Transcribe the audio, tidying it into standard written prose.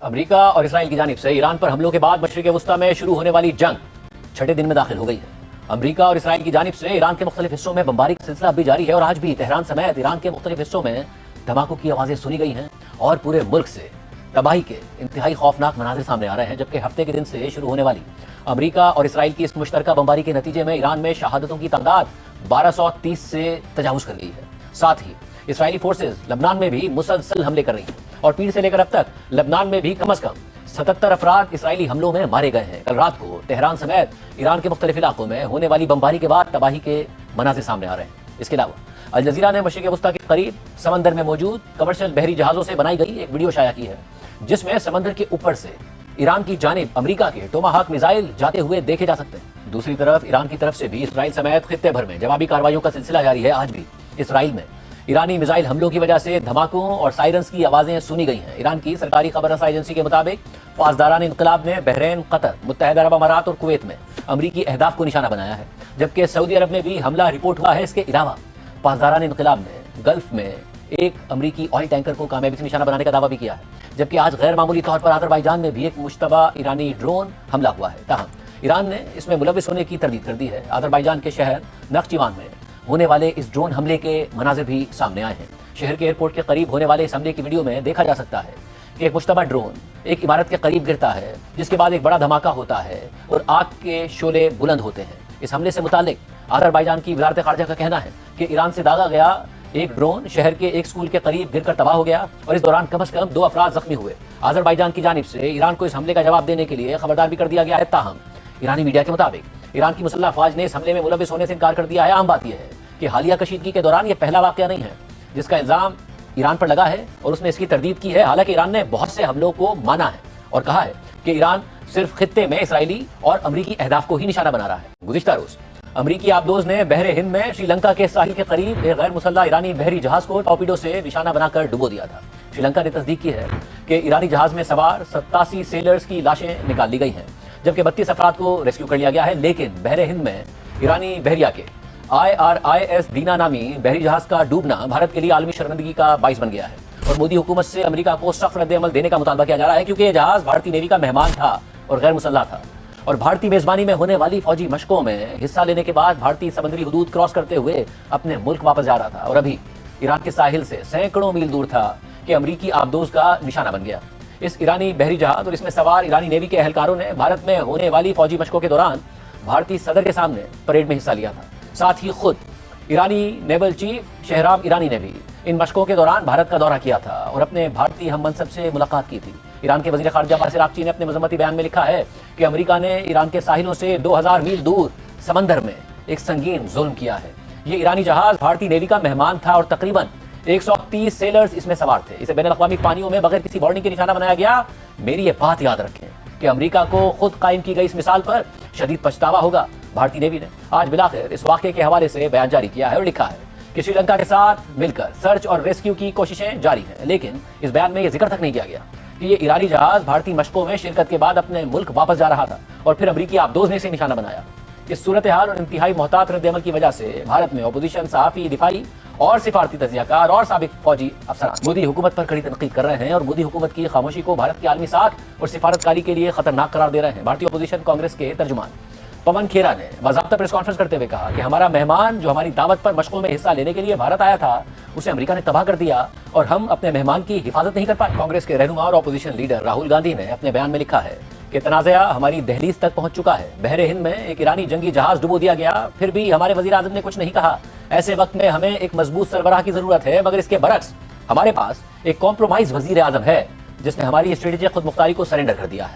امریکہ اور اسرائیل کی جانب سے ایران پر حملوں کے بعد مشرق وسطی میں شروع ہونے والی جنگ چھٹے دن میں داخل ہو گئی ہے۔ امریکہ اور اسرائیل کی جانب سے ایران کے مختلف حصوں میں بمباری کا سلسلہ اب بھی جاری ہے اور آج بھی تہران سمیت ایران کے مختلف حصوں میں دھماکوں کی آوازیں سنی گئی ہیں اور پورے ملک سے تباہی کے انتہائی خوفناک مناظر سامنے آ رہے ہیں، جبکہ ہفتے کے دن سے شروع ہونے والی امریکہ اور اسرائیل کی اس مشترکہ بمباری کے نتیجے میں ایران میں شہادتوں کی تعداد 1230 سے تجاوز کر گئی ہے۔ ساتھ ہی اسرائیلی فورسز لبنان میں بھی مسلسل حملے کر رہی ہیں اور پیر سے لے کر اب تک لبنان میں بھی کم از کم 77 افراد اسرائیلی حملوں میں مارے گئے ہیں۔ کل رات کو تہران سمیت ایران کے مختلف علاقوں میں ہونے والی بمباری کے بعد تباہی کے مناظر سامنے آ رہے ہیں۔ اس کے علاوہ الجزیرہ نے مشرق وسطی کے قریب سمندر میں موجود کمرشل بحری جہازوں سے بنائی گئی ایک ویڈیو شائع کی ہے، جس میں سمندر کے اوپر سے ایران کی جانب امریکہ کے ٹوماہاک میزائل جاتے ہوئے دیکھے جا سکتے ہیں۔ دوسری طرف ایران کی طرف سے بھی اسرائیل سمیت خطے بھر میں جوابی کارروائیوں کا سلسلہ جاری ہے۔ آج بھی اسرائیل میں ایرانی میزائل حملوں کی وجہ سے دھماکوں اور سائرنز کی آوازیں سنی گئی ہیں۔ ایران کی سرکاری خبر رساں ایجنسی کے مطابق پاسداران انقلاب نے بحرین، قطر، متحدہ عرب امارات اور کویت میں امریکی اہداف کو نشانہ بنایا ہے، جبکہ سعودی عرب میں بھی حملہ رپورٹ ہوا ہے۔ اس کے علاوہ پاسداران انقلاب نے گلف میں ایک امریکی آئل ٹینکر کو کامیابی سے نشانہ بنانے کا دعویٰ بھی کیا ہے، جبکہ آج غیر معمولی طور پر آذربائیجان میں بھی ایک مشتبہ ایرانی ڈرون حملہ ہوا ہے۔ تاہم ایران نے اس میں ملوث ہونے کی تردید کر دی ہے۔ آذربائیجان کے شہر نخچیوان میں ہونے والے اس ڈرون حملے کے مناظر بھی سامنے آئے ہیں۔ شہر کے ایئرپورٹ کے قریب ہونے والے اس حملے کی ویڈیو میں دیکھا جا سکتا ہے کہ ایک مشتبہ ڈرون ایک عمارت کے قریب گرتا ہے، جس کے بعد ایک بڑا دھماکہ ہوتا ہے اور آگ کے شعلے بلند ہوتے ہیں۔ اس حملے سے متعلق آذربائیجان کی وزارت خارجہ کا کہنا ہے کہ ایران سے داغا گیا ایک ڈرون شہر کے ایک اسکول کے قریب گر کر تباہ ہو گیا اور اس دوران کم از کم 2 افراد زخمی ہوئے۔ آذربائیجان کی جانب سے ایران کو اس حملے کا جواب دینے کے لیے خبردار بھی کر دیا گیا ہے۔ تاہم ایرانی میڈیا کے مطابق ایران کی مسلح افواج نے اس حملے میں ملوث ہونے سے انکار کر دیا ہے۔ عام بات یہ ہے کہ حالیہ کشیدگی کے دوران یہ پہلا واقعہ نہیں ہے جس کا الزام ایران پر لگا ہے اور اس نے اس کی تردید کی ہے۔ حالانکہ ایران نے بہت سے حملوں کو مانا ہے اور کہا ہے کہ ایران صرف خطے میں اسرائیلی اور امریکی اہداف کو ہی نشانہ بنا رہا ہے۔ گزشتہ روز امریکی آبدوز نے بحر ہند میں شری لنکا کے ساحل کے قریب ایک غیر مسلح ایرانی بحری جہاز کو ٹارپیڈو سے نشانہ بنا کر ڈبو دیا تھا۔ شری لنکا نے تصدیق کی ہے کہ ایرانی جہاز میں سوار 87 سیلرز کی لاشیں نکال لی گئی ہیں، جبکہ 32 افراد کو ریسکیو کر لیا گیا ہے۔ لیکن بحر ہند میں ایرانی بحریہ کے IRIS دینا نامی بحری جہاز کا ڈوبنا بھارت کے لیے عالمی شرمندگی کا باعث بن گیا ہے اور مودی حکومت سے امریکہ کو سخت رد عمل دینے کا مطالبہ کیا جا رہا ہے، کیونکہ یہ جہاز بھارتی نیوی کا مہمان تھا اور غیر مسلح تھا اور بھارتی میزبانی میں ہونے والی فوجی مشقوں میں حصہ لینے کے بعد بھارتی سمندری حدود کراس کرتے ہوئے اپنے ملک واپس جا رہا تھا اور ابھی ایران کے ساحل سے سینکڑوں میل دور تھا کہ امریکی آبدوز کا نشانہ بن گیا۔ اس ایرانی بحری جہاز اور اس میں سوار ایرانی نیوی کے اہلکاروں نے بھارت میں ہونے والی فوجی مشقوں کے دوران بھارتی صدر کے سامنے پریڈ میں حصہ لیا تھا۔ ساتھ ہی خود ایرانی نیول چیف شہرام ایرانی نے بھی ان مشقوں کے دوران بھارت کا دورہ کیا تھا اور اپنے بھارتی ہم منصب سے ملاقات کی تھی۔ ایران کے وزیر خارجہ عباس عراقچی نے اپنے مذمتی بیان میں لکھا ہے کہ امریکہ نے ایران کے ساحلوں سے 2000 میل دور سمندر میں ایک سنگین ظلم کیا ہے۔ یہ ایرانی جہاز بھارتی نیوی کا مہمان تھا اور تقریباً 130 سیلرز اس میں سوار تھے۔ اسے بین الاقوامی پانیوں میں بغیر کسی وارننگ کے نشانہ بنایا گیا۔ میری یہ بات یاد رکھیں کہ امریکہ کو خود قائم کی گئی اس مثال پر شدید پچھتاوا ہوگا۔ بھارتی نیوی نے آج بلاخر اس واقعے کے حوالے سے بیان جاری کیا ہے اور لکھا ہے کہ شری لنکا کے ساتھ مل کر سرچ اور ریسکیو کی کوششیں جاری ہیں، لیکن اس بیان میں یہ ذکر تک نہیں کیا گیا کہ یہ ایرانی جہاز بھارتی مشقوں میں شرکت کے بعد اپنے ملک واپس جا رہا تھا اور پھر امریکی آبدوز نے اسے نشانہ بنایا۔ اس صورتحال اور انتہائی محتاط رد عمل کی وجہ سے بھارت میں اپوزیشن، صحافی، دفاعی اور سفارتی تجزیہ کار اور سابق فوجی افسران مودی حکومت پر کڑی تنقید کر رہے ہیں اور مودی حکومت کی خاموشی کو بھارت کی عالمی ساکھ اور سفارتکاری کے لیے خطرناک قرار دے رہے ہیں۔ بھارتی اپوزیشن کانگریس کے ترجمان پون کھیرا نے باضابطہ پریس کانفرنس کرتے ہوئے کہا کہ ہمارا مہمان جو ہماری دعوت پر مشقوں میں حصہ لینے کے لیے بھارت آیا تھا، اسے امریکہ نے تباہ کر دیا اور ہم اپنے مہمان کی حفاظت نہیں کر پائے۔ کانگریس کے رہنما اور اپوزیشن لیڈر راہل گاندھی نے اپنے بیان میں لکھا ہے کہ تنازعہ ہماری دہلیز تک پہنچ چکا ہے۔ بحر ہند میں ایک ایرانی جنگی جہاز ڈبو دیا گیا، پھر بھی ہمارے وزیر اعظم نے کچھ نہیں کہا۔ ایسے وقت میں ہمیں ایک مضبوط سربراہ کی ضرورت ہے، مگر اس کے برعکس ہمارے پاس ایک کمپرومائز وزیر اعظم ہے جس نے ہماری اسٹریٹجک خود مختاری کو سرنڈر کر دیا ہے۔